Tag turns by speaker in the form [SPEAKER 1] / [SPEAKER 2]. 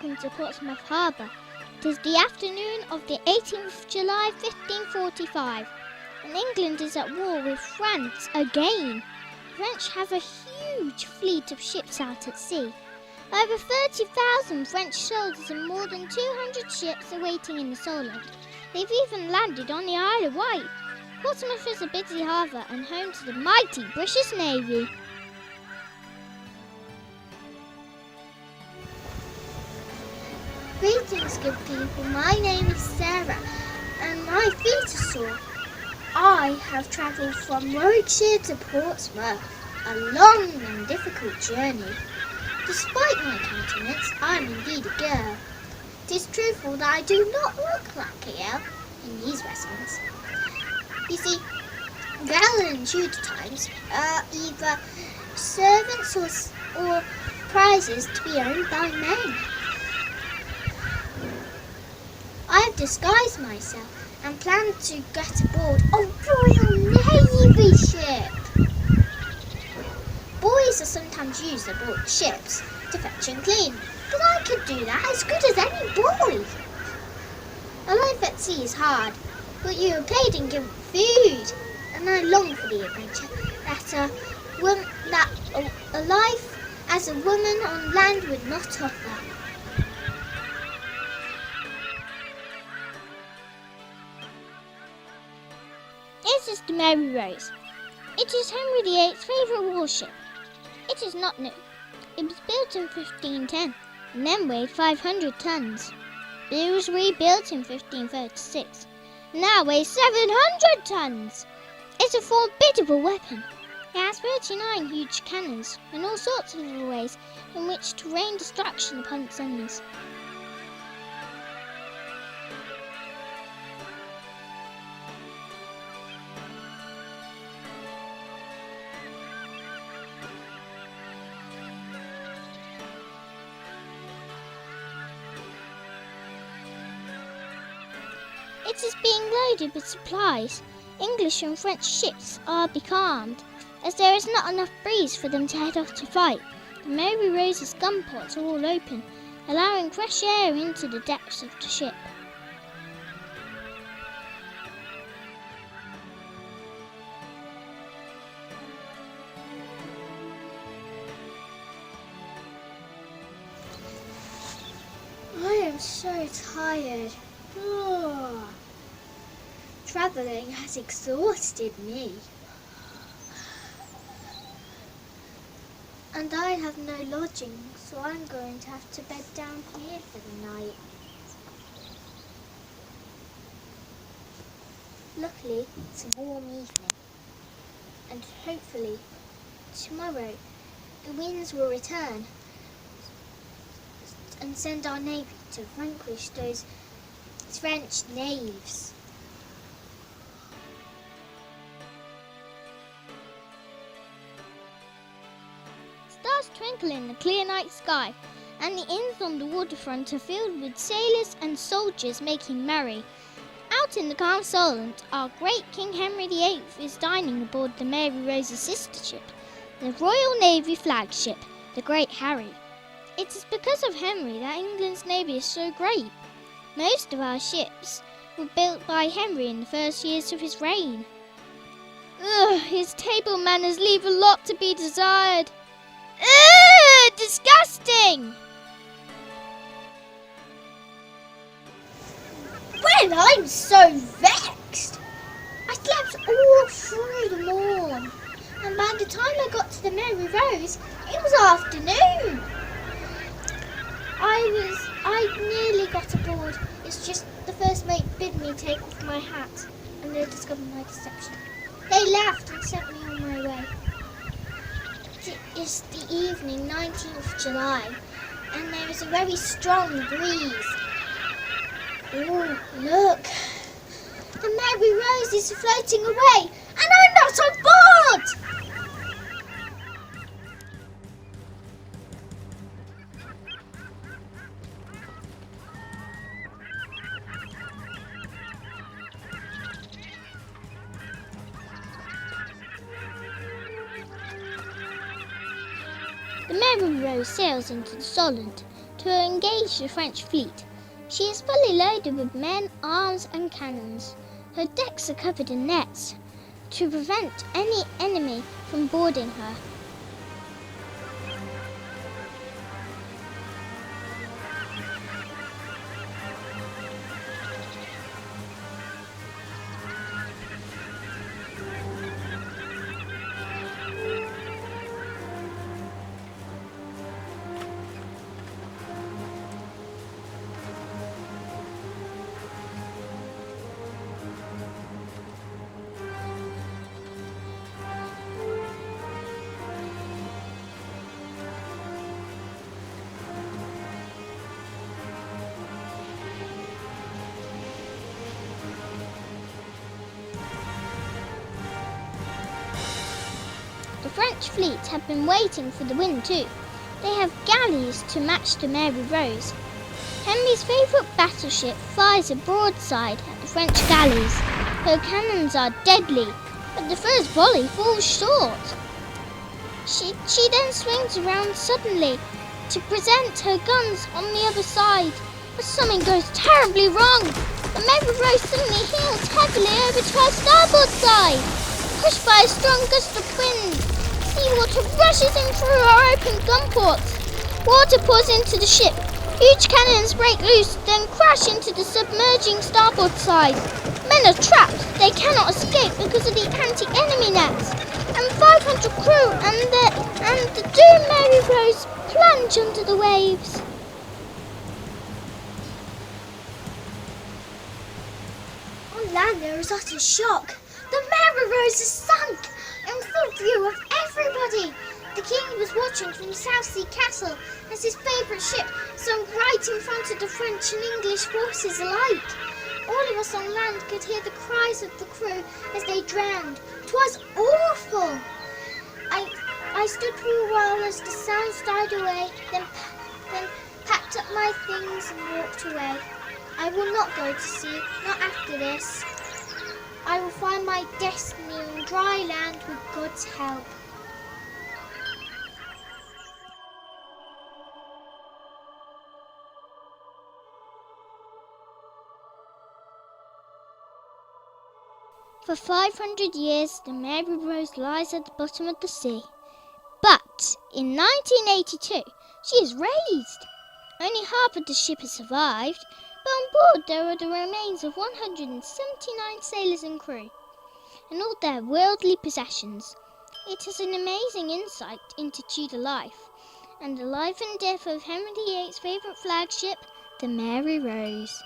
[SPEAKER 1] anchoring to Portsmouth harbour. It is the afternoon of the 18th of July 1545, and England is at war with France again. The French have a huge fleet of ships out at sea. Over 30,000 French soldiers and more than 200 ships are waiting in the Solent. They've even landed on the Isle of Wight. Portsmouth is a busy harbour and home to the mighty British Navy.
[SPEAKER 2] Greetings, good people. My name is Sarah, and my feet are sore. I have travelled from Warwickshire to Portsmouth, a long and difficult journey. Despite my countenance, I am indeed a girl. It is truthful that I do not look like a girl in these vestments. You see, girls in Tudor times are either servants or prizes to be owned by men. I have disguised myself and plan to get aboard a Royal Navy ship. Boys are sometimes used aboard ships to fetch and clean, but I could do that as good as any boy. A life at sea is hard, but you are paid and given food, and I long for the adventure that a life as a woman on land would not offer.
[SPEAKER 1] This is the Mary Rose. It is Henry VIII's favourite warship. It is not new. It was built in 1510 and then weighed 500 tons. It was rebuilt in 1536 and now weighs 700 tons. It's a formidable weapon. It has 39 huge cannons and all sorts of other ways in which to rain destruction upon its enemies. It is being loaded with supplies. English and French ships are becalmed, as there is not enough breeze for them to head off to fight. The Mary Rose's gun ports are all open, allowing fresh air into the depths of the ship.
[SPEAKER 2] I am so tired. Travelling has exhausted me. And I have no lodging, so I'm going to have to bed down here for the night. Luckily, it's a warm evening, and hopefully tomorrow the winds will return and send our navy to vanquish those French knaves.
[SPEAKER 1] Stars twinkle in the clear night sky, and the inns on the waterfront are filled with sailors and soldiers making merry. Out in the calm Solent, our great King Henry VIII is dining aboard the Mary Rose's sister ship, the Royal Navy flagship, the Great Harry. It is because of Henry that England's navy is so great. Most of our ships were built by Henry in the first years of his reign. His table manners leave a lot to be desired. Disgusting!
[SPEAKER 2] Well, I'm so vexed. I slept all through the morn, and by the time I got to the Mary Rose, it was afternoon. I nearly got aboard. It's just the first mate bid me take off my hat, and they discovered my deception. They laughed and sent me on my way. It is the evening, 19th July, and there is a very strong breeze. Oh, look! The Mary Rose is floating away, and I'm not on board!
[SPEAKER 1] The Mary Rose sails into the Solent. to engage the French fleet. She is fully loaded with men, arms and cannons. Her decks are covered in nets to prevent any enemy from boarding her. The French fleet have been waiting for the wind too. They have galleys to match the Mary Rose. Henry's favourite battleship fires a broadside at the French galleys. Her cannons are deadly, but the first volley falls short. She then swings around suddenly to present her guns on the other side, but something goes terribly wrong. The Mary Rose suddenly heels heavily over to her starboard side. Pushed by a strong gust of wind, seawater rushes in through her open gun ports. Water pours into the ship. Huge cannons break loose, then crash into the submerging starboard side. Men are trapped. They cannot escape because of the anti-enemy nets. And 500 crew and the doomed Mary Rose plunge under the waves.
[SPEAKER 2] On land there is utter shock. The Mary Rose is sunk in full view of everybody. The king was watching from Southsea Castle as his favourite ship sunk right in front of the French and English forces alike. All of us on land could hear the cries of the crew as they drowned. 'Twas awful. I stood for a while as the sounds died away, then packed up my things and walked away. I will not go to sea, not after this. I will find my destiny on dry land with God's help.
[SPEAKER 1] For 500 years, the Mary Rose lies at the bottom of the sea. But in 1982, she is raised. Only half of the ship has survived, but on board there are the remains of 179 sailors and crew, and all their worldly possessions. It is an amazing insight into Tudor life, and the life and death of Henry VIII's favourite flagship, the Mary Rose.